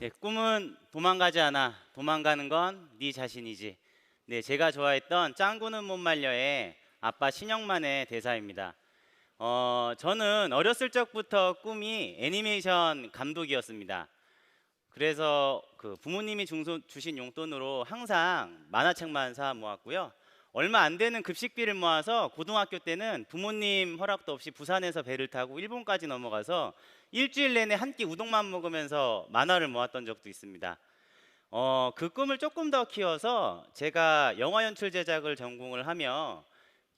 네, 꿈은 도망가지 않아. 도망가는 건 네 자신이지. 네, 제가 좋아했던 짱구는 못 말려의 아빠 신영만의 대사입니다. 저는 어렸을 적부터 꿈이 애니메이션 감독이었습니다. 그래서 그 부모님이 주신 용돈으로 항상 만화책만 사 모았고요. 얼마 안 되는 급식비를 모아서 고등학교 때는 부모님 허락도 없이 부산에서 배를 타고 일본까지 넘어가서 일주일 내내 한 끼 우동만 먹으면서 만화를 모았던 적도 있습니다. 그 꿈을 조금 더 키워서 제가 영화 연출 제작을 전공을 하며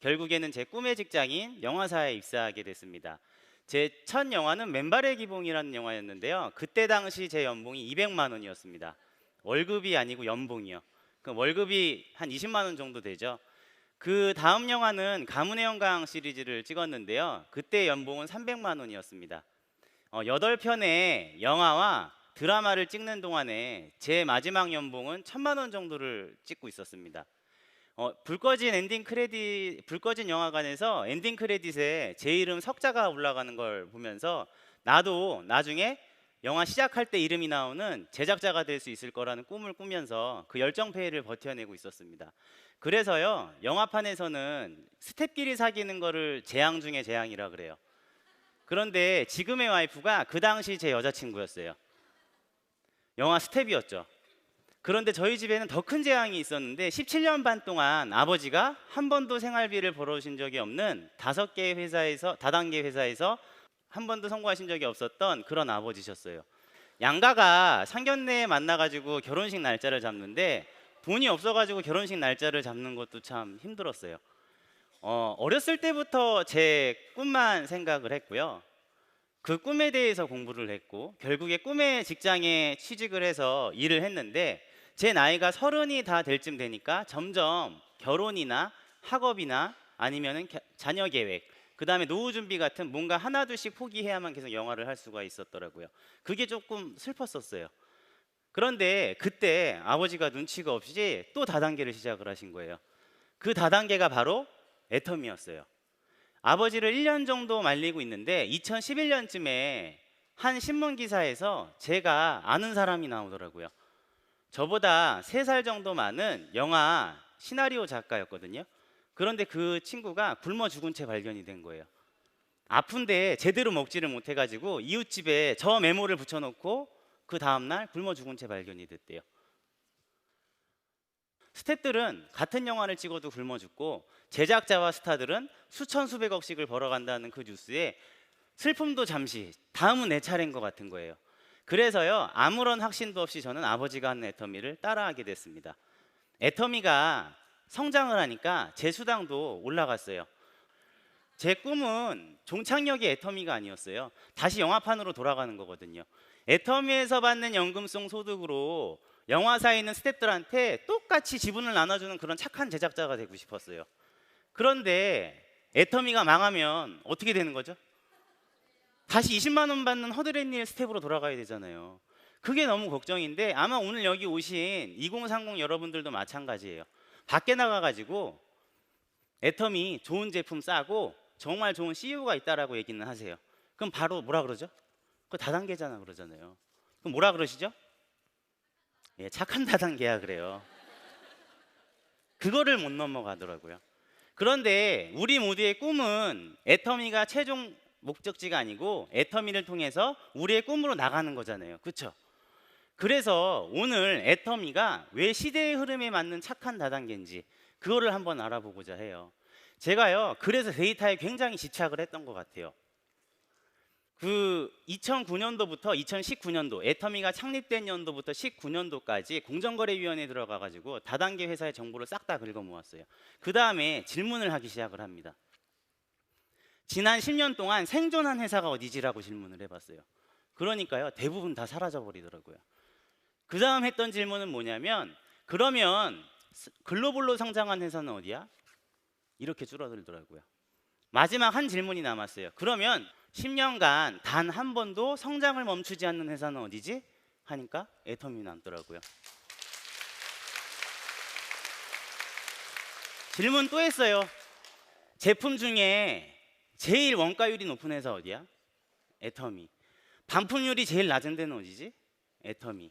결국에는 제 꿈의 직장인 영화사에 입사하게 됐습니다. 제 첫 영화는 맨발의 기봉이라는 영화였는데요. 그때 당시 제 연봉이 200만 원이었습니다. 월급이 아니고 연봉이요. 그 월급이 한 20만 원 정도 되죠. 그 다음 영화는 가문의 영광 시리즈를 찍었는데요. 그때 연봉은 300만 원이었습니다. 8편의 영화와 드라마를 찍는 동안에 제 마지막 연봉은 1000만 원 정도를 찍고 있었습니다. 불 꺼진 영화관에서 엔딩 크레딧에 제 이름 석자가 올라가는 걸 보면서 나도 나중에 영화 시작할 때 이름이 나오는 제작자가 될 수 있을 거라는 꿈을 꾸면서 그 열정페이를 버텨내고 있었습니다. 그래서요, 영화판에서는 스텝끼리 사귀는 거를 재앙 중에 재앙이라 그래요. 그런데 지금의 와이프가 그 당시 제 여자친구였어요. 영화 스텝이었죠. 그런데 저희 집에는 더 큰 재앙이 있었는데 17년 반 동안 아버지가 한 번도 생활비를 벌어오신 적이 없는 5개의 회사에서 다단계 회사에서 한 번도 성공하신 적이 없었던 그런 아버지셨어요. 양가가 상견례에 만나가지고 결혼식 날짜를 잡는데 돈이 없어가지고 결혼식 날짜를 잡는 것도 참 힘들었어요. 어렸을 때부터 제 꿈만 생각을 했고요. 그 꿈에 대해서 공부를 했고 결국에 꿈의 직장에 취직을 해서 일을 했는데 제 나이가 30이 다 될 쯤 되니까 점점 결혼이나 학업이나 아니면은 자녀 계획, 그 다음에 노후 준비 같은 뭔가 하나둘씩 포기해야만 계속 영화를 할 수가 있었더라고요. 그게 조금 슬펐었어요. 그런데 그때 아버지가 눈치가 없이 또 다단계를 시작을 하신 거예요. 그 다단계가 바로 애텀이었어요. 아버지를 1년 정도 말리고 있는데 2011년쯤에 한 신문 기사에서 제가 아는 사람이 나오더라고요. 저보다 3살 정도 많은 영화 시나리오 작가였거든요. 그런데 그 친구가 굶어 죽은 채 발견이 된 거예요. 아픈데 제대로 먹지를 못해가지고 이웃집에 저 메모를 붙여놓고 그 다음날 굶어 죽은 채 발견이 됐대요. 스태프들은 같은 영화를 찍어도 굶어 죽고 제작자와 스타들은 수천 수백억씩을 벌어간다는 그 뉴스에 슬픔도 잠시 다음은 내 차례인 것 같은 거예요. 그래서요, 아무런 확신도 없이 저는 아버지가 하는 애터미를 따라하게 됐습니다. 애터미가 성장을 하니까 제 수당도 올라갔어요. 제 꿈은 종착역의 애터미가 아니었어요. 다시 영화판으로 돌아가는 거거든요. 애터미에서 받는 연금성 소득으로 영화사에 있는 스태프들한테 똑같이 지분을 나눠주는 그런 착한 제작자가 되고 싶었어요. 그런데 애터미가 망하면 어떻게 되는 거죠? 다시 20만 원 받는 허드렛일 스텝으로 돌아가야 되잖아요. 그게 너무 걱정인데 아마 오늘 여기 오신 2030 여러분들도 마찬가지예요. 밖에 나가가지고 애터미 좋은 제품 싸고 정말 좋은 CEO가 있다라고 얘기는 하세요. 그럼 바로 뭐라 그러죠? 그거 다단계잖아 그러잖아요. 그럼 뭐라 그러시죠? 예, 착한 다단계야 그래요. 그거를 못 넘어가더라고요. 그런데 우리 모두의 꿈은 애터미가 최종 목적지가 아니고 애터미를 통해서 우리의 꿈으로 나가는 거잖아요. 그렇죠? 그래서 오늘 애터미가 왜 시대의 흐름에 맞는 착한 다단계인지 그거를 한번 알아보고자 해요. 제가요, 그래서 데이터에 굉장히 집착을 했던 것 같아요. 그 2009년도부터 2019년도 애터미가 창립된 연도부터 19년도까지 공정거래위원회에 들어가 가지고 다단계 회사의 정보를 싹 다 긁어 모았어요. 그 다음에 질문을 하기 시작을 합니다. 지난 10년 동안 생존한 회사가 어디지라고 질문을 해봤어요. 그러니까요, 대부분 다 사라져 버리더라고요. 그 다음 했던 질문은 뭐냐면, 그러면 글로벌로 성장한 회사는 어디야? 이렇게 줄어들더라고요. 마지막 한 질문이 남았어요. 그러면 10년간 단 한 번도 성장을 멈추지 않는 회사는 어디지? 하니까 애터미 남더라고요. 질문 또 했어요. 제품 중에 제일 원가율이 높은 회사 어디야? 애터미. 반품률이 제일 낮은 데는 어디지? 애터미.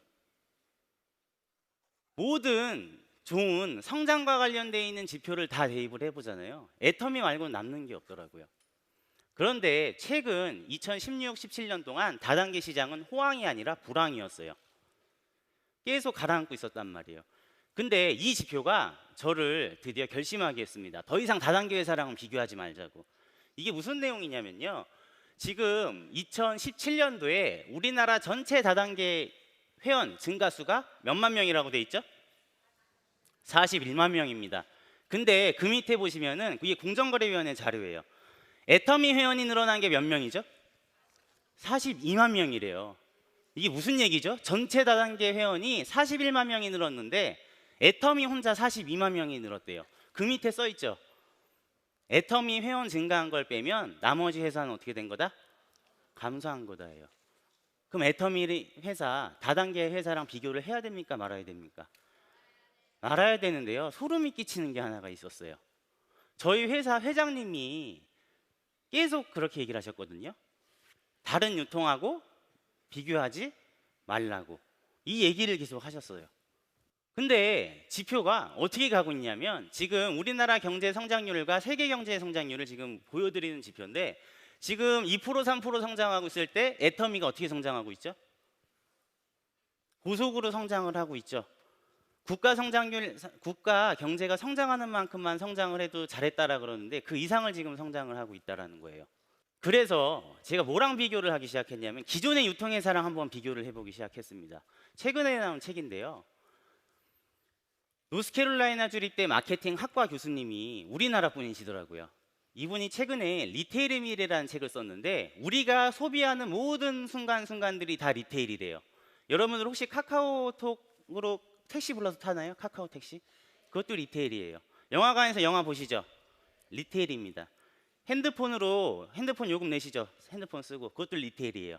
모든 좋은 성장과 관련되어 있는 지표를 다 대입을 해보잖아요. 애터미 말고는 남는 게 없더라고요. 그런데 최근 2016, 17년 동안 다단계 시장은 호황이 아니라 불황이었어요. 계속 가라앉고 있었단 말이에요. 근데 이 지표가 저를 드디어 결심하게 했습니다. 더 이상 다단계 회사랑은 비교하지 말자고. 이게 무슨 내용이냐면요. 지금 2017년도에 우리나라 전체 다단계 회원 증가수가 몇만 명이라고 돼 있죠? 41만 명입니다. 근데 그 밑에 보시면은 그게 공정거래위원회 자료예요. 애터미 회원이 늘어난 게 몇 명이죠? 42만 명이래요. 이게 무슨 얘기죠? 전체 다단계 회원이 41만 명이 늘었는데 애터미 혼자 42만 명이 늘었대요. 그 밑에 써 있죠. 애터미 회원 증가한 걸 빼면 나머지 회사는 어떻게 된 거다? 감소한 거다예요. 그럼 애터미 회사, 다단계 회사랑 비교를 해야 됩니까? 말아야 됩니까? 말아야 되는데요. 소름이 끼치는 게 하나가 있었어요. 저희 회사 회장님이 계속 그렇게 얘기를 하셨거든요. 다른 유통하고 비교하지 말라고. 이 얘기를 계속 하셨어요. 근데 지표가 어떻게 가고 있냐면 지금 우리나라 경제 성장률과 세계 경제 성장률을 지금 보여드리는 지표인데 지금 2% 3% 성장하고 있을 때 애터미가 어떻게 성장하고 있죠? 고속으로 성장을 하고 있죠. 국가 성장률, 국가 경제가 성장하는 만큼만 성장을 해도 잘했다라 그러는데 그 이상을 지금 성장을 하고 있다라는 거예요. 그래서 제가 뭐랑 비교를 하기 시작했냐면 기존의 유통회사랑 한번 비교를 해보기 시작했습니다. 최근에 나온 책인데요. 노스캐롤라이나 주립대 마케팅 학과 교수님이 우리나라 분이시더라고요. 이분이 최근에 리테일의 미래라는 책을 썼는데 우리가 소비하는 모든 순간순간들이 다 리테일이래요. 여러분들 혹시 카카오톡으로 택시 불러서 타나요? 카카오 택시? 그것도 리테일이에요. 영화관에서 영화 보시죠? 리테일입니다. 핸드폰으로 핸드폰 요금 내시죠? 핸드폰 쓰고 그것도 리테일이에요.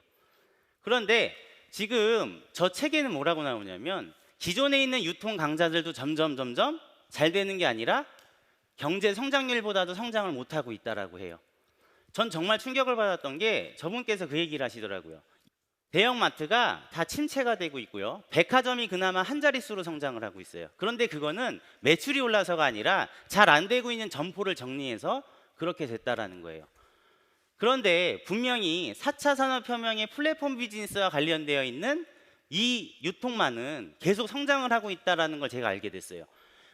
그런데 지금 저 책에는 뭐라고 나오냐면 기존에 있는 유통 강자들도 점점 잘 되는 게 아니라 경제 성장률보다도 성장을 못하고 있다라고 해요. 전 정말 충격을 받았던 게 저분께서 그 얘기를 하시더라고요. 대형마트가 다 침체가 되고 있고요. 백화점이 그나마 한 자릿수로 성장을 하고 있어요. 그런데 그거는 매출이 올라서가 아니라 잘 안 되고 있는 점포를 정리해서 그렇게 됐다라는 거예요. 그런데 분명히 4차 산업혁명의 플랫폼 비즈니스와 관련되어 있는 이 유통망은 계속 성장을 하고 있다는 걸 제가 알게 됐어요.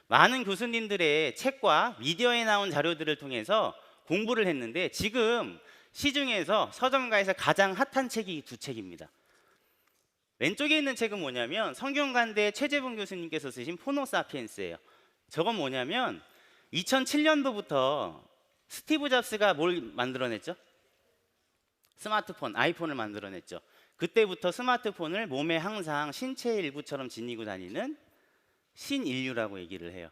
많은 교수님들의 책과 미디어에 나온 자료들을 통해서 공부를 했는데 지금 시중에서 서점가에서 가장 핫한 책이 두 책입니다. 왼쪽에 있는 책은 뭐냐면 성균관대 최재분 교수님께서 쓰신 포노사피엔스예요. 저건 뭐냐면 2007년도부터 스티브 잡스가 뭘 만들어냈죠? 스마트폰, 아이폰을 만들어냈죠. 그때부터 스마트폰을 몸에 항상 신체의 일부처럼 지니고 다니는 신인류라고 얘기를 해요.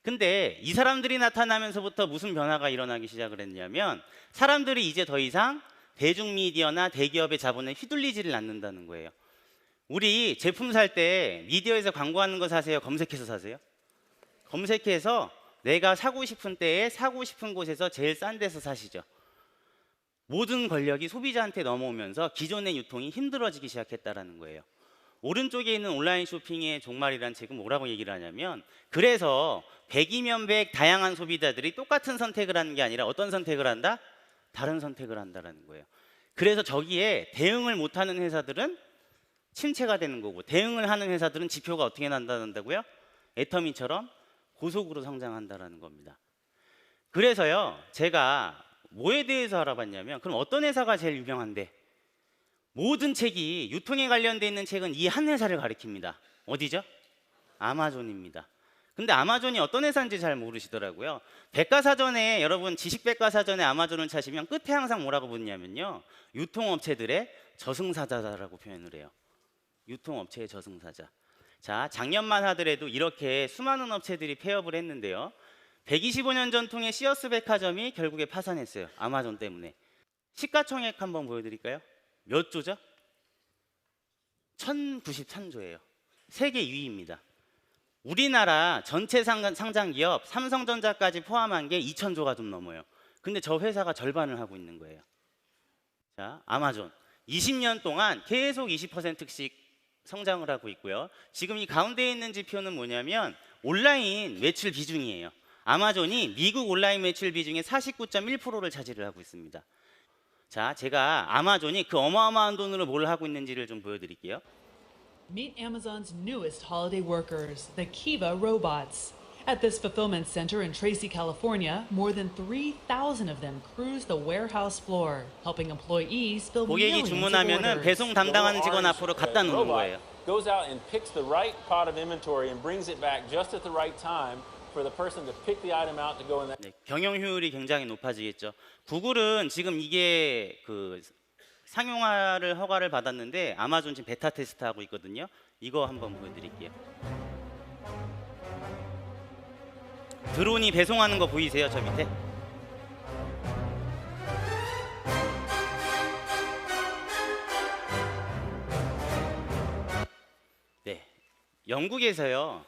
근데 이 사람들이 나타나면서부터 무슨 변화가 일어나기 시작을 했냐면 사람들이 이제 더 이상 대중미디어나 대기업의 자본에 휘둘리지를 않는다는 거예요. 우리 제품 살 때 미디어에서 광고하는 거 사세요? 검색해서 사세요? 검색해서 내가 사고 싶은 때에 사고 싶은 곳에서 제일 싼 데서 사시죠. 모든 권력이 소비자한테 넘어오면서 기존의 유통이 힘들어지기 시작했다는 거예요. 오른쪽에 있는 온라인 쇼핑의 종말이라는 책은 뭐라고 얘기를 하냐면 그래서 100이면 100 다양한 소비자들이 똑같은 선택을 하는 게 아니라 어떤 선택을 한다? 다른 선택을 한다는 거예요. 그래서 저기에 대응을 못하는 회사들은 침체가 되는 거고 대응을 하는 회사들은 지표가 어떻게 난다고요? 애터미처럼 고속으로 성장한다는 겁니다. 그래서요 제가 뭐에 대해서 알아봤냐면 그럼 어떤 회사가 제일 유명한데 모든 책이 유통에 관련되어 있는 책은 이 한 회사를 가리킵니다. 어디죠? 아마존입니다. 근데 아마존이 어떤 회사인지 잘 모르시더라고요. 백과사전에 여러분 지식백과사전에 아마존을 찾으면 끝에 항상 뭐라고 붙냐면요 유통업체들의 저승사자라고 표현을 해요. 유통업체의 저승사자. 자, 작년만 하더라도 이렇게 수많은 업체들이 폐업을 했는데요 125년 전통의 시어스 백화점이 결국에 파산했어요. 아마존 때문에. 시가총액 한번 보여드릴까요? 몇 조죠? 1093조예요. 세계 2위입니다. 우리나라 전체 상장기업 삼성전자까지 포함한 게 2000조가 좀 넘어요. 근데 저 회사가 절반을 하고 있는 거예요. 자, 아마존 20년 동안 계속 20%씩 성장을 하고 있고요. 지금 이 가운데 있는 지표는 뭐냐면 온라인 매출 비중이에요. 아마존이 미국 온라인 매출 비중의 49.1%를 차지를 하고 있습니다. 자, 제가 아마존이 그 어마어마한 돈으로 뭘 하고 있는지를 좀 보여드릴게요. Meet Amazon's newest holiday workers, the Kiva robots. At this fulfillment center in Tracy, California, more than 3,000 of them cruise the warehouse floor, helping employees fill 고객이 millions of 주문하면은 orders. 배송 담당하는 직원 앞으로 갖다 놓는 거예요. Goes out and picks the right pot of inventory and brings it back just at the right time for the person to pick the item out to go in that. 네, 경영 효율이 굉장히 높아지겠죠. 구글은 지금 이게 그 상용화를 허가를 받았는데 아마존 지금 베타 테스트하고 있거든요. 이거 한번 보여드릴게요. 드론이 배송하는 거 보이세요? 저 밑에. 네, 영국에서요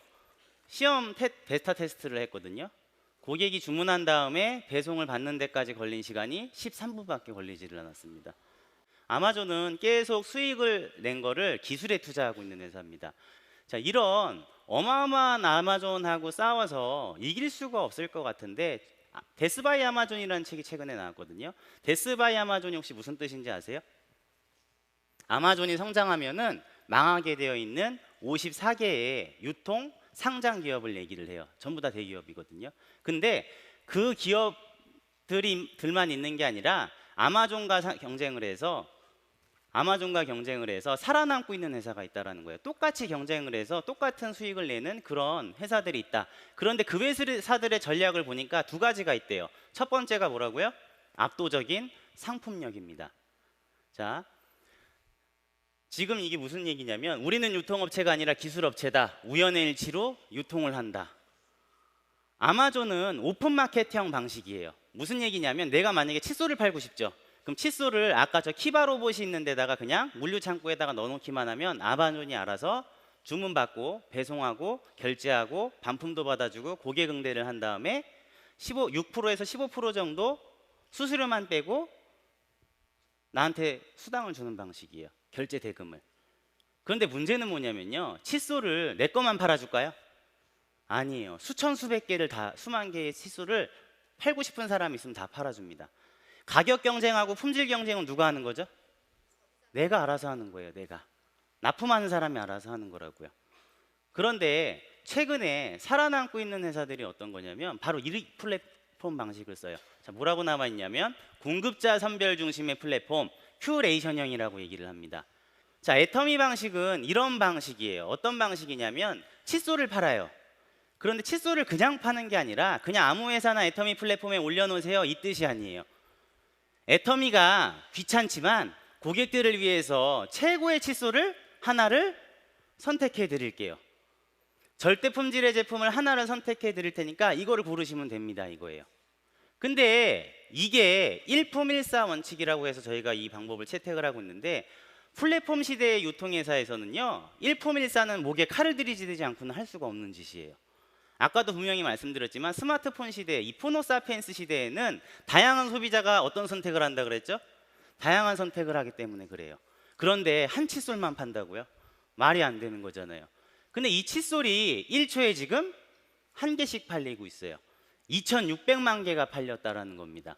시험 베타 테스트를 했거든요. 고객이 주문한 다음에 배송을 받는 데까지 걸린 시간이 13분밖에 걸리지를 않았습니다. 아마존은 계속 수익을 낸 거를 기술에 투자하고 있는 회사입니다. 자, 이런 어마어마한 아마존하고 싸워서 이길 수가 없을 것 같은데 데스 바이 아마존이라는 책이 최근에 나왔거든요. 데스 바이 아마존이 혹시 무슨 뜻인지 아세요? 아마존이 성장하면은 망하게 되어 있는 54개의 유통 상장 기업을 얘기를 해요. 전부 다 대기업이거든요. 근데 그 기업들만 있는 게 아니라 아마존과 경쟁을 해서 살아남고 있는 회사가 있다라는 거예요. 똑같이 경쟁을 해서 똑같은 수익을 내는 그런 회사들이 있다. 그런데 그 회사들의 전략을 보니까 두 가지가 있대요. 첫 번째가 뭐라고요? 압도적인 상품력입니다. 자, 지금 이게 무슨 얘기냐면 우리는 유통업체가 아니라 기술업체다. 우연의 일치로 유통을 한다. 아마존은 오픈마켓형 방식이에요. 무슨 얘기냐면 내가 만약에 칫솔을 팔고 싶죠. 그럼 칫솔을 아까 저 키바 로봇이 있는 데다가 그냥 물류 창고에다가 넣어놓기만 하면 아마존이 알아서 주문받고 배송하고 결제하고 반품도 받아주고 고객 응대를 한 다음에 6%에서 15% 정도 수수료만 빼고 나한테 수당을 주는 방식이에요. 결제 대금을. 그런데 문제는 뭐냐면요. 칫솔을 내 것만 팔아줄까요? 아니에요. 수천 수백 개를 수만 개의 칫솔을 팔고 싶은 사람이 있으면 다 팔아줍니다. 가격 경쟁하고 품질 경쟁은 누가 하는 거죠? 내가 알아서 하는 거예요. 내가. 납품하는 사람이 알아서 하는 거라고요. 그런데 최근에 살아남고 있는 회사들이 어떤 거냐면 바로 이 플랫폼 방식을 써요. 자, 뭐라고 나와 있냐면 공급자 선별 중심의 플랫폼 큐레이션형이라고 얘기를 합니다. 자, 애터미 방식은 이런 방식이에요. 어떤 방식이냐면 칫솔을 팔아요. 그런데 칫솔을 그냥 파는 게 아니라 그냥 아무 회사나 애터미 플랫폼에 올려놓으세요 이 뜻이 아니에요. 애터미가 귀찮지만 고객들을 위해서 최고의 칫솔을 하나를 선택해 드릴게요. 절대 품질의 제품을 하나를 선택해 드릴 테니까 이거를 고르시면 됩니다 이거예요. 근데 이게 일품일사 원칙이라고 해서 저희가 이 방법을 채택을 하고 있는데 플랫폼 시대의 유통회사에서는요 일품일사는 목에 칼을 들이지지 않고는 할 수가 없는 짓이에요. 아까도 분명히 말씀드렸지만 스마트폰 시대, 이 포노사피엔스 시대에는 다양한 소비자가 어떤 선택을 한다 그랬죠? 다양한 선택을 하기 때문에 그래요. 그런데 한 칫솔만 판다고요? 말이 안 되는 거잖아요. 근데 이 칫솔이 1초에 지금 한 개씩 팔리고 있어요. 2,600만 개가 팔렸다라는 겁니다.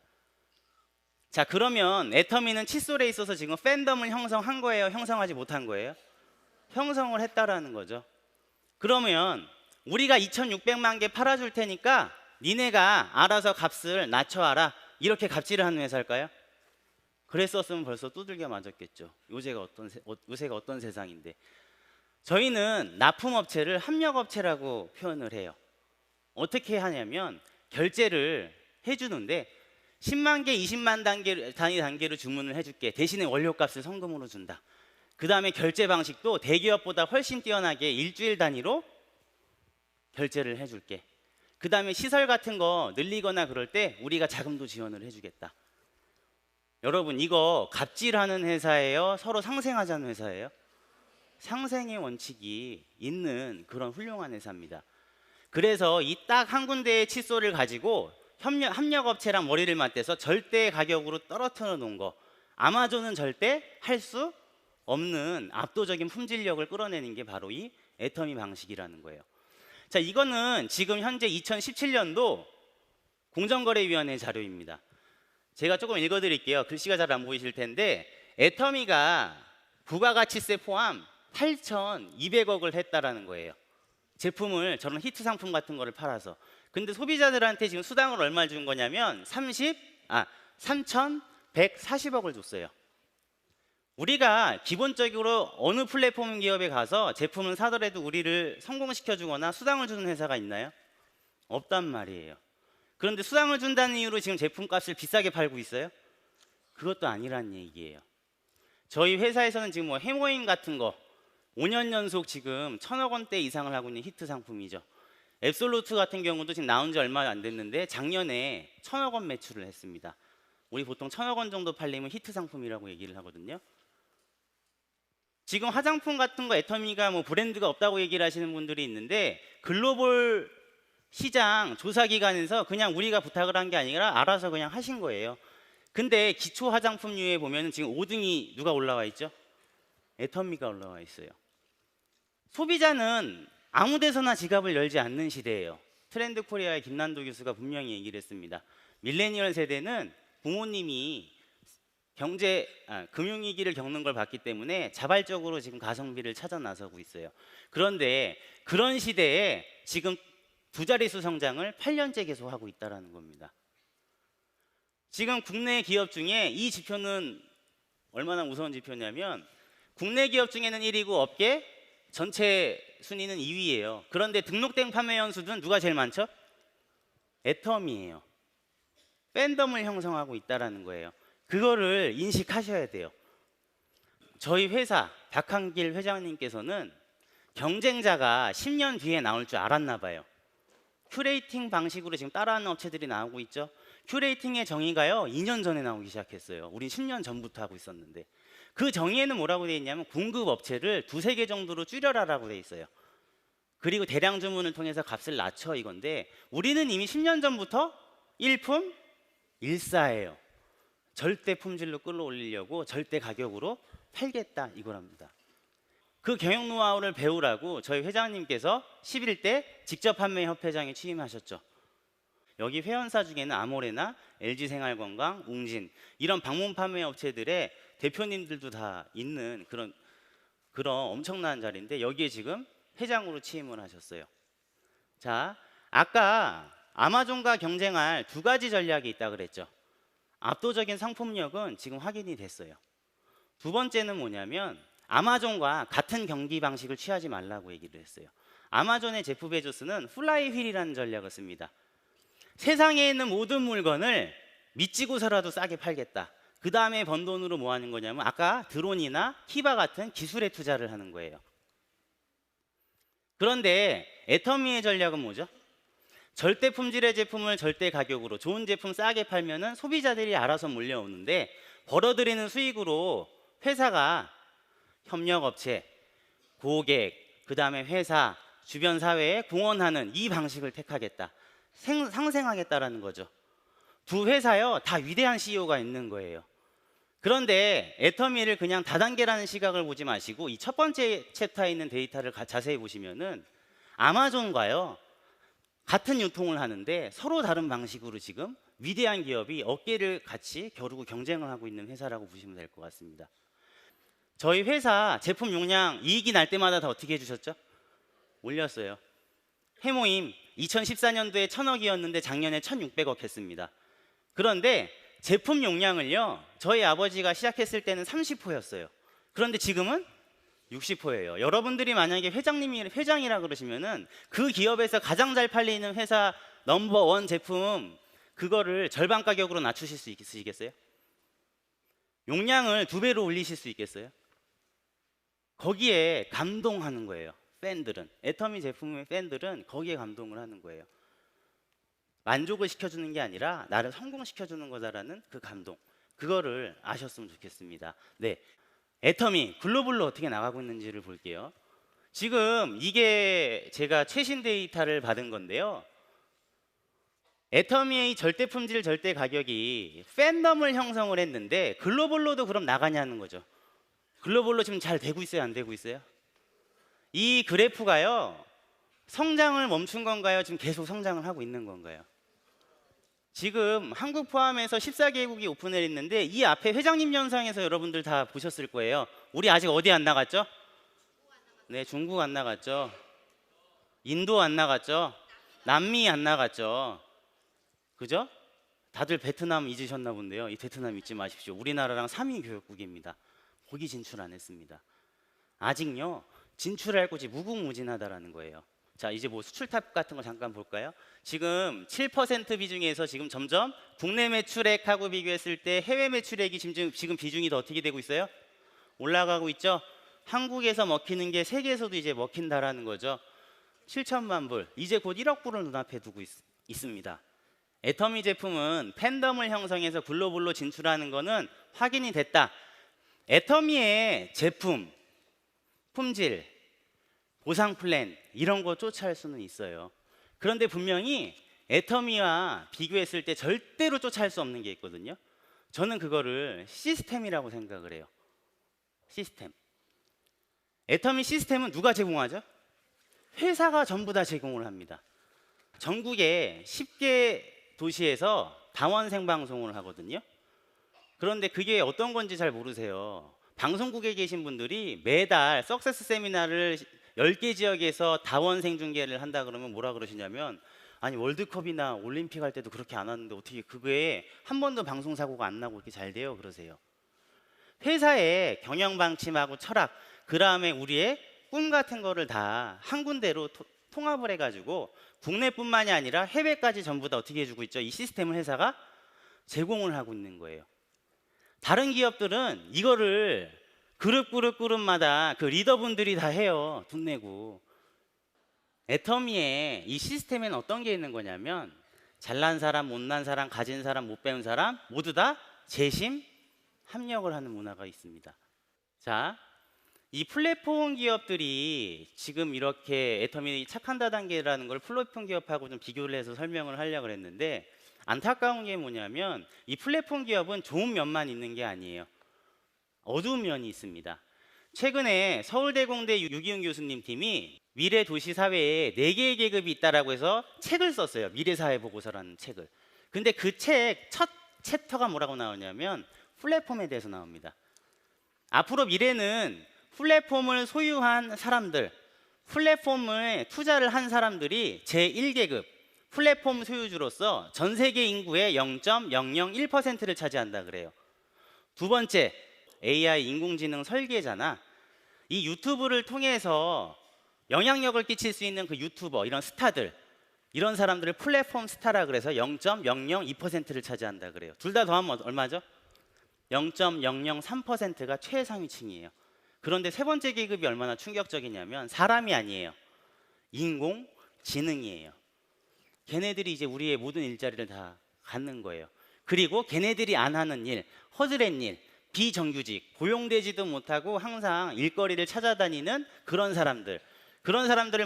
자, 그러면 애터미는 칫솔에 있어서 지금 팬덤을 형성한 거예요? 형성하지 못한 거예요? 형성을 했다라는 거죠. 그러면 우리가 2,600만 개 팔아줄 테니까 니네가 알아서 값을 낮춰와라. 이렇게 갑질을 하는 회사일까요? 그랬었으면 벌써 두들겨 맞았겠죠. 요새가 어떤 세상인데. 저희는 납품업체를 합력업체라고 표현을 해요. 어떻게 하냐면 결제를 해주는데 10만 개, 20만 단계로 주문을 해줄게. 대신에 원료값을 성금으로 준다. 그 다음에 결제 방식도 대기업보다 훨씬 뛰어나게 일주일 단위로 결제를 해줄게. 그 다음에 시설 같은 거 늘리거나 그럴 때 우리가 자금도 지원을 해주겠다. 여러분 이거 갑질하는 회사예요? 서로 상생하자는 회사예요? 상생의 원칙이 있는 그런 훌륭한 회사입니다. 그래서 이 딱 한 군데의 칫솔을 가지고 협력업체랑 머리를 맞대서 절대 가격으로 떨어뜨려 놓은 거 아마존은 절대 할 수 없는 압도적인 품질력을 끌어내는 게 바로 이 애터미 방식이라는 거예요. 자, 이거는 지금 현재 2017년도 공정거래위원회 자료입니다. 제가 조금 읽어드릴게요. 글씨가 잘 안 보이실 텐데 애터미가 부가가치세 포함 8,200억을 했다라는 거예요. 제품을 저런 히트 상품 같은 거를 팔아서. 근데 소비자들한테 지금 수당을 얼마 준 거냐면 3,140억을 줬어요. 우리가 기본적으로 어느 플랫폼 기업에 가서 제품을 사더라도 우리를 성공시켜주거나 수당을 주는 회사가 있나요? 없단 말이에요. 그런데 수당을 준다는 이유로 지금 제품값을 비싸게 팔고 있어요? 그것도 아니란 얘기예요. 저희 회사에서는 지금 뭐 해모임 같은 거 5년 연속 지금 1,000억 원대 이상을 하고 있는 히트 상품이죠. 앱솔루트 같은 경우도 지금 나온 지 얼마 안 됐는데 작년에 1,000억 원 매출을 했습니다. 우리 보통 1,000억 원 정도 팔리면 히트 상품이라고 얘기를 하거든요. 지금 화장품 같은 거 애터미가 뭐 브랜드가 없다고 얘기를 하시는 분들이 있는데 글로벌 시장 조사기관에서 그냥 우리가 부탁을 한 게 아니라 알아서 그냥 하신 거예요. 근데 기초 화장품류에 보면 지금 5등이 누가 올라와 있죠? 애터미가 올라와 있어요. 소비자는 아무 데서나 지갑을 열지 않는 시대예요. 트렌드 코리아의 김난도 교수가 분명히 얘기를 했습니다. 밀레니얼 세대는 부모님이 금융위기를 겪는 걸 봤기 때문에 자발적으로 지금 가성비를 찾아 나서고 있어요. 그런데 그런 시대에 지금 두 자릿수 성장을 8년째 계속하고 있다는 겁니다. 지금 국내 기업 중에 이 지표는 얼마나 무서운 지표냐면 국내 기업 중에는 1위고 업계 전체 순위는 2위예요. 그런데 등록된 판매 연수는 누가 제일 많죠? 애터미예요. 팬덤을 형성하고 있다는 거예요. 그거를 인식하셔야 돼요. 저희 회사 박한길 회장님께서는 경쟁자가 10년 뒤에 나올 줄 알았나 봐요. 큐레이팅 방식으로 지금 따라하는 업체들이 나오고 있죠. 큐레이팅의 정의가요 2년 전에 나오기 시작했어요. 우린 10년 전부터 하고 있었는데 그 정의에는 뭐라고 되어 있냐면 공급 업체를 2-3개 정도로 줄여라라고 되어 있어요. 그리고 대량 주문을 통해서 값을 낮춰 이건데 우리는 이미 10년 전부터 일품 일사예요. 절대 품질로 끌어올리려고 절대 가격으로 팔겠다 이거랍니다. 그 경영 노하우를 배우라고 저희 회장님께서 11대 직접 판매 협회장에 취임하셨죠. 여기 회원사 중에는 아모레나 LG생활건강, 웅진 이런 방문 판매 업체들의 대표님들도 다 있는 그런 엄청난 자리인데 여기에 지금 회장으로 취임을 하셨어요. 자, 아까 아마존과 경쟁할 2가지 전략이 있다 그랬죠. 압도적인 상품력은 지금 확인이 됐어요. 두 번째는 뭐냐면 아마존과 같은 경기 방식을 취하지 말라고 얘기를 했어요. 아마존의 제프 베조스는 플라이 휠이라는 전략을 씁니다. 세상에 있는 모든 물건을 미치고서라도 싸게 팔겠다. 그 다음에 번 돈으로 뭐 하는 거냐면 아까 드론이나 키바 같은 기술에 투자를 하는 거예요. 그런데 애터미의 전략은 뭐죠? 절대 품질의 제품을 절대 가격으로 좋은 제품 싸게 팔면은 소비자들이 알아서 몰려오는데 벌어들이는 수익으로 회사가 협력업체, 고객, 그 다음에 회사, 주변 사회에 공헌하는 이 방식을 택하겠다. 상생하겠다라는 거죠. 두 회사요 다 위대한 CEO가 있는 거예요. 그런데 애터미를 그냥 다단계라는 시각을 보지 마시고 이 첫 번째 챕터에 있는 데이터를 자세히 보시면은 아마존과요 같은 유통을 하는데 서로 다른 방식으로 지금 위대한 기업이 어깨를 같이 겨루고 경쟁을 하고 있는 회사라고 보시면 될 것 같습니다. 저희 회사 제품 용량 이익이 날 때마다 다 어떻게 해주셨죠? 올렸어요. 해모임 2014년도에 1,000억이었는데 작년에 1,600억 했습니다. 그런데 제품 용량을요 저희 아버지가 시작했을 때는 30호였어요. 그런데 지금은 60호예요. 여러분들이 만약에 회장이라 그러시면은 그 기업에서 가장 잘 팔리는 회사 넘버 1 제품 그거를 절반 가격으로 낮추실 수 있으시겠어요? 용량을 2배로 올리실 수 있겠어요? 거기에 감동하는 거예요. 팬들은 애터미 제품의 팬들은 거기에 감동을 하는 거예요. 만족을 시켜주는 게 아니라 나를 성공시켜주는 거다라는 그 감동, 그거를 아셨으면 좋겠습니다. 네, 애터미 글로벌로 어떻게 나가고 있는지를 볼게요. 지금 이게 제가 최신 데이터를 받은 건데요. 애터미의 절대 품질 절대 가격이 팬덤을 형성을 했는데 글로벌로도 그럼 나가냐는 거죠. 글로벌로 지금 잘 되고 있어요, 안 되고 있어요? 이 그래프가요, 성장을 멈춘 건가요? 지금 계속 성장을 하고 있는 건가요? 지금 한국 포함해서 14개국이 오픈을 했는데 이 앞에 회장님 영상에서 여러분들 다 보셨을 거예요. 우리 아직 어디 안 나갔죠? 네, 중국 안 나갔죠. 인도 안 나갔죠. 남미 안 나갔죠. 그죠? 다들 베트남 잊으셨나 본데요. 이 베트남 잊지 마십시오. 우리나라랑 3위 교역국입니다. 거기 진출 안 했습니다. 아직요, 진출할 곳이 무궁무진하다라는 거예요. 자, 이제 뭐 수출 탑 같은 거 잠깐 볼까요? 지금 7% 비중에서 지금 점점 국내 매출액하고 비교했을 때 해외 매출액이 지금 비중이 더 어떻게 되고 있어요? 올라가고 있죠. 한국에서 먹히는 게 세계에서도 이제 먹힌다라는 거죠. 7천만 불, 이제 곧 1억 불을 눈앞에 두고 있습니다. 애터미 제품은 팬덤을 형성해서 글로벌로 진출하는 거는 확인이 됐다. 애터미의 제품, 품질, 보상 플랜 이런 거 쫓아할 수는 있어요. 그런데 분명히 애터미와 비교했을 때 절대로 쫓아할 수 없는 게 있거든요. 저는 그거를 시스템이라고 생각을 해요. 시스템. 애터미 시스템은 누가 제공하죠? 회사가 전부 다 제공을 합니다. 전국에 10개 도시에서 다원 생방송을 하거든요. 그런데 그게 어떤 건지 잘 모르세요. 방송국에 계신 분들이 매달 석세스 세미나를 10개 지역에서 다원 생중계를 한다 그러면 뭐라 그러시냐면, 아니 월드컵이나 올림픽 할 때도 그렇게 안 하는데 어떻게 그거에 한 번도 방송 사고가 안 나고 이렇게 잘 돼요? 그러세요. 회사의 경영 방침하고 철학, 그 다음에 우리의 꿈 같은 거를 다 한 군데로 통합을 해가지고 국내뿐만이 아니라 해외까지 전부 다 어떻게 해주고 있죠? 이 시스템을 회사가 제공을 하고 있는 거예요. 다른 기업들은 이거를 그룹마다 그 리더분들이 다 해요. 돈 내고. 애터미의 이 시스템에는 어떤 게 있는 거냐면, 잘난 사람, 못난 사람, 가진 사람, 못 배운 사람 모두 다 재심, 합력을 하는 문화가 있습니다. 자, 이 플랫폼 기업들이 지금 이렇게 애터미 착한 다단계라는 걸 플랫폼 기업하고 좀 비교를 해서 설명을 하려고 했는데, 안타까운 게 뭐냐면 이 플랫폼 기업은 좋은 면만 있는 게 아니에요. 어두운 면이 있습니다. 최근에 서울대공대 유기훈 교수님 팀이 미래 도시 사회에 4개의 계급이 있다라고 해서 책을 썼어요. 미래사회 보고서라는 책을. 근데 그 책 첫 챕터가 뭐라고 나오냐면 플랫폼에 대해서 나옵니다. 앞으로 미래는 플랫폼을 소유한 사람들, 플랫폼을 투자를 한 사람들이 제1계급 플랫폼 소유주로서 전 세계 인구의 0.001%를 차지한다 그래요. 두 번째, AI 인공지능 설계자나 이 유튜브를 통해서 영향력을 끼칠 수 있는 그 유튜버, 이런 스타들, 이런 사람들을 플랫폼 스타라 그래서 0.002%를 차지한다 그래요. 둘 다 더하면 얼마죠? 0.003%가 최상위층이에요. 그런데 세 번째 계급이 얼마나 충격적이냐면 사람이 아니에요. 인공지능이에요. 걔네들이 이제 우리의 모든 일자리를 다 갖는 거예요. 그리고 걔네들이 안 하는 일, 허드렛 일, 비정규직, 고용되지도 못하고 항상 일거리를 찾아다니는 그런 사람들을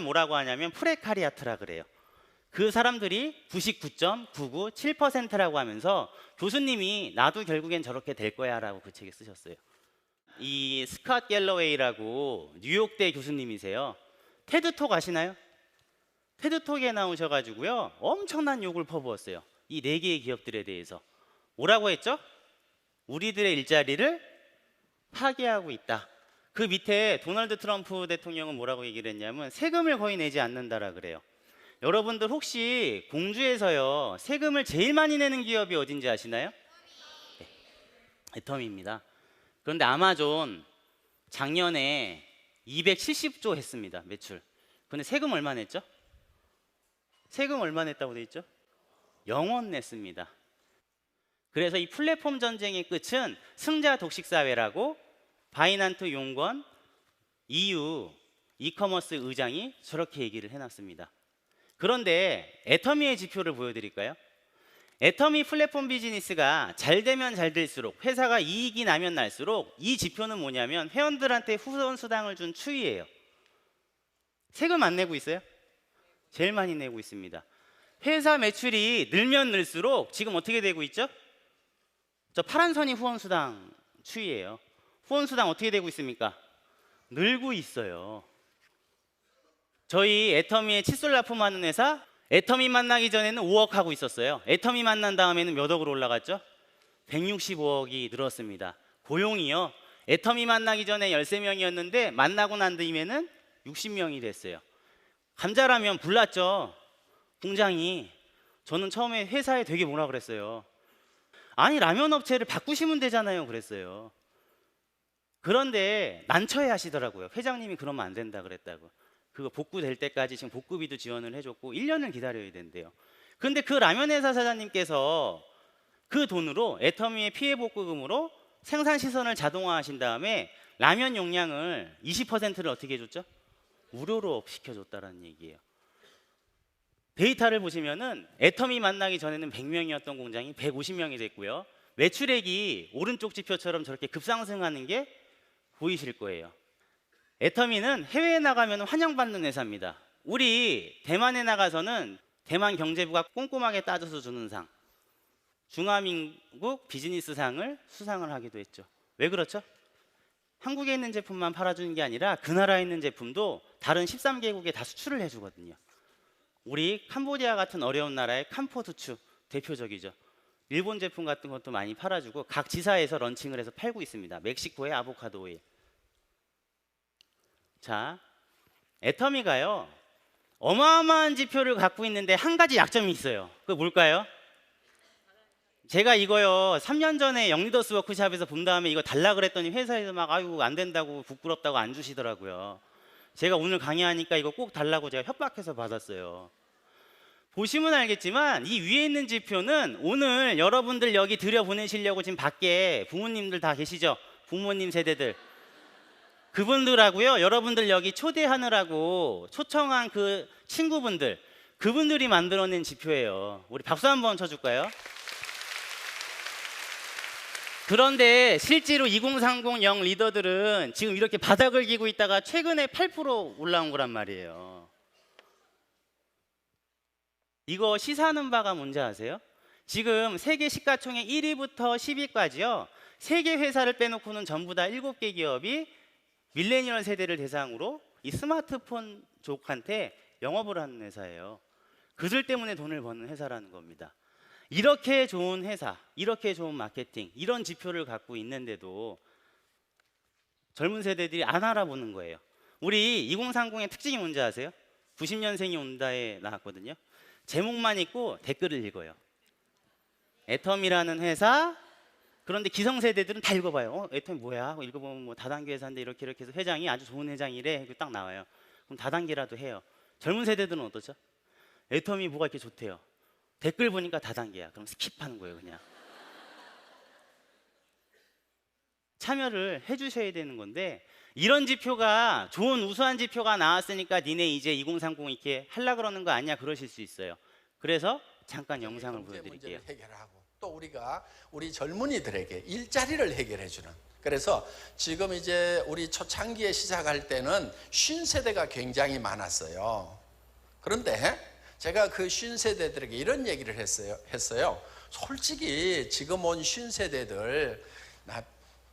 뭐라고 하냐면 프레카리아트라 그래요. 그 사람들이 99.997%라고 하면서 교수님이 나도 결국엔 저렇게 될 거야 라고 그 책에 쓰셨어요. 이 스캇 갤러웨이라고 뉴욕대 교수님이세요. 테드톡 아시나요? 테드톡에 나오셔가지고요, 엄청난 욕을 퍼부었어요. 이 4개의 기업들에 대해서. 뭐라고 했죠? 우리들의 일자리를 파괴하고 있다. 그 밑에 도널드 트럼프 대통령은 뭐라고 얘기를 했냐면 세금을 거의 내지 않는다라 그래요. 여러분들 혹시 공주에서요 세금을 제일 많이 내는 기업이 어딘지 아시나요? 네, 애터미입니다. 그런데 아마존 작년에 270조 했습니다, 매출. 근데 세금 얼마 냈죠? 세금 얼마 냈다고 돼 있죠? 0원 냈습니다. 그래서 이 플랫폼 전쟁의 끝은 승자 독식 사회라고 바이난트 용건 EU 이커머스 의장이 저렇게 얘기를 해놨습니다. 그런데 애터미의 지표를 보여드릴까요? 애터미 플랫폼 비즈니스가 잘 되면 잘 될수록, 회사가 이익이 나면 날수록 이 지표는 뭐냐면 회원들한테 후원 수당을 준 추이예요. 세금 안 내고 있어요? 제일 많이 내고 있습니다. 회사 매출이 늘면 늘수록 지금 어떻게 되고 있죠? 저 파란 선이 후원 수당 추이예요. 후원 수당 어떻게 되고 있습니까? 늘고 있어요. 저희 애터미의 칫솔 납품하는 회사, 애터미 만나기 전에는 5억 하고 있었어요. 애터미 만난 다음에는 몇 억으로 올라갔죠? 165억이 늘었습니다. 고용이요. 애터미 만나기 전에 13명이었는데 만나고 난 뒤에는 60명이 됐어요. 감자라면 불났죠. 공장이. 저는 처음에 회사에 되게 뭐라 그랬어요. 아니 라면 업체를 바꾸시면 되잖아요. 그랬어요. 그런데 난처해 하시더라고요. 회장님이 그러면 안 된다 그랬다고. 그거 복구될 때까지 지금 복구비도 지원을 해줬고 1년을 기다려야 된대요. 그런데 그 라면 회사 사장님께서 그 돈으로 애터미의 피해 복구금으로 생산 시설을 자동화하신 다음에 라면 용량을 20%를 어떻게 해줬죠? 무료로 시켜줬다는 얘기예요. 데이터를 보시면은 애터미 만나기 전에는 100명이었던 공장이 150명이 됐고요. 매출액이 오른쪽 지표처럼 저렇게 급상승하는 게 보이실 거예요. 애터미는 해외에 나가면 환영받는 회사입니다. 우리 대만에 나가서는 대만 경제부가 꼼꼼하게 따져서 주는 상, 중화민국 비즈니스상을 수상을 하기도 했죠. 왜 그렇죠? 한국에 있는 제품만 팔아주는 게 아니라 그 나라에 있는 제품도 다른 13개국에 다 수출을 해주거든요. 우리 캄보디아 같은 어려운 나라의 캄포두추 대표적이죠. 일본 제품 같은 것도 많이 팔아주고 각 지사에서 런칭을 해서 팔고 있습니다. 멕시코의 아보카도 오일. 자, 애터미가요 어마어마한 지표를 갖고 있는데 한 가지 약점이 있어요. 그게 뭘까요? 제가 이거요 3년 전에 영리더스 워크샵에서 본 다음에 이거 달라 그랬더니 회사에서 막 아유 안 된다고 부끄럽다고 안 주시더라고요. 제가 오늘 강의하니까 이거 꼭 달라고 제가 협박해서 받았어요. 보시면 알겠지만 이 위에 있는 지표는 오늘 여러분들 여기 들여보내시려고 지금 밖에 부모님들 다 계시죠? 부모님 세대들. 그분들하고요 여러분들 여기 초대하느라고 초청한 그 친구분들 그분들이 만들어낸 지표예요. 우리 박수 한번 쳐줄까요? 그런데 실제로 2030 영 리더들은 지금 이렇게 바닥을 기고 있다가 최근에 8% 올라온 거란 말이에요. 이거 시사하는 바가 뭔지 아세요? 지금 세계 시가총액 1위부터 10위까지요. 세계 회사를 빼놓고는 전부 다 7개 기업이 밀레니얼 세대를 대상으로 이 스마트폰 쪽한테 영업을 하는 회사예요. 그들 때문에 돈을 버는 회사라는 겁니다. 이렇게 좋은 회사, 이렇게 좋은 마케팅, 이런 지표를 갖고 있는데도 젊은 세대들이 안 알아보는 거예요. 우리 2030의 특징이 뭔지 아세요? 90년생이 온다에 나왔거든요. 제목만 읽고 댓글을 읽어요. 애터미라는 회사. 그런데 기성세대들은 다 읽어봐요. 애터미 뭐야? 읽어보면 뭐 다단계 회사인데 이렇게 해서 회장이 아주 좋은 회장이래. 딱 나와요. 그럼 다단계라도 해요. 젊은 세대들은 어떠죠? 애터미 뭐가 이렇게 좋대요. 댓글 보니까 다단계야. 그럼 스킵하는 거예요, 그냥. 참여를 해주셔야 되는 건데 이런 지표가 좋은 우수한 지표가 나왔으니까 니네 이제 2030 이렇게 하려 그러는 거 아니야? 그러실 수 있어요. 그래서 잠깐 영상을 보여드릴게요. 문제를 해결하고 또 우리가 우리 젊은이들에게 일자리를 해결해 주는. 그래서 지금 이제 우리 초창기에 시작할 때는 50세대가 굉장히 많았어요. 그런데 제가 그 50세대들에게 이런 얘기를 했어요. 솔직히 지금 온 50세대들 나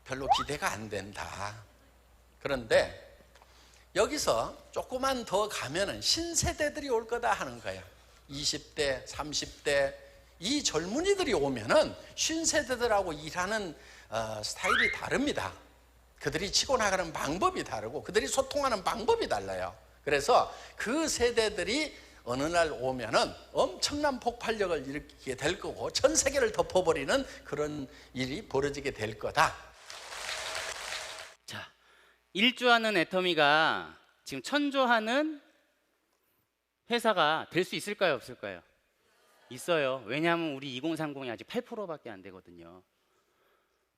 별로 기대가 안 된다. 그런데 여기서 조금만 더 가면은 신세대들이 올 거다 하는 거야. 20대, 30대 이 젊은이들이 오면은 신세대들하고 일하는 스타일이 다릅니다. 그들이 치고 나가는 방법이 다르고 그들이 소통하는 방법이 달라요. 그래서 그 세대들이 어느 날 오면은 엄청난 폭발력을 일으키게 될 거고 전 세계를 덮어버리는 그런 일이 벌어지게 될 거다. 자, 일조하는 애터미가 지금 천조하는 회사가 될 수 있을까요? 없을까요? 있어요. 왜냐하면 우리 2030이 아직 8%밖에 안 되거든요.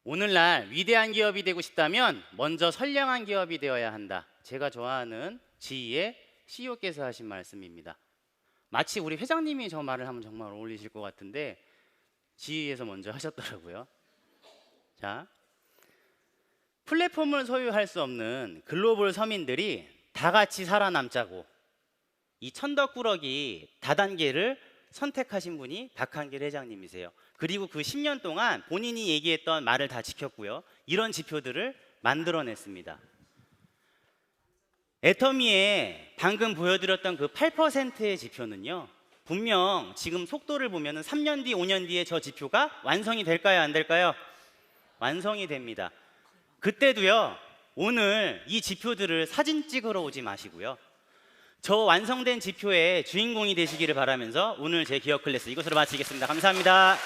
오늘날 위대한 기업이 되고 싶다면 먼저 선량한 기업이 되어야 한다. 제가 좋아하는 GE의 CEO께서 하신 말씀입니다. 마치 우리 회장님이 저 말을 하면 정말 어울리실 것 같은데 GE에서 먼저 하셨더라고요. 자, 플랫폼을 소유할 수 없는 글로벌 서민들이 다 같이 살아남자고 이 천덕꾸러기 다단계를 선택하신 분이 박한길 회장님이세요. 그리고 그 10년 동안 본인이 얘기했던 말을 다 지켰고요. 이런 지표들을 만들어냈습니다. 애터미에 방금 보여드렸던 그 8%의 지표는요, 분명 지금 속도를 보면 3년 뒤, 5년 뒤에 저 지표가 완성이 될까요, 안 될까요? 완성이 됩니다. 그때도요, 오늘 이 지표들을 사진 찍으러 오지 마시고요, 저 완성된 지표의 주인공이 되시기를 바라면서 오늘 제 기업 클래스 이것으로 마치겠습니다. 감사합니다.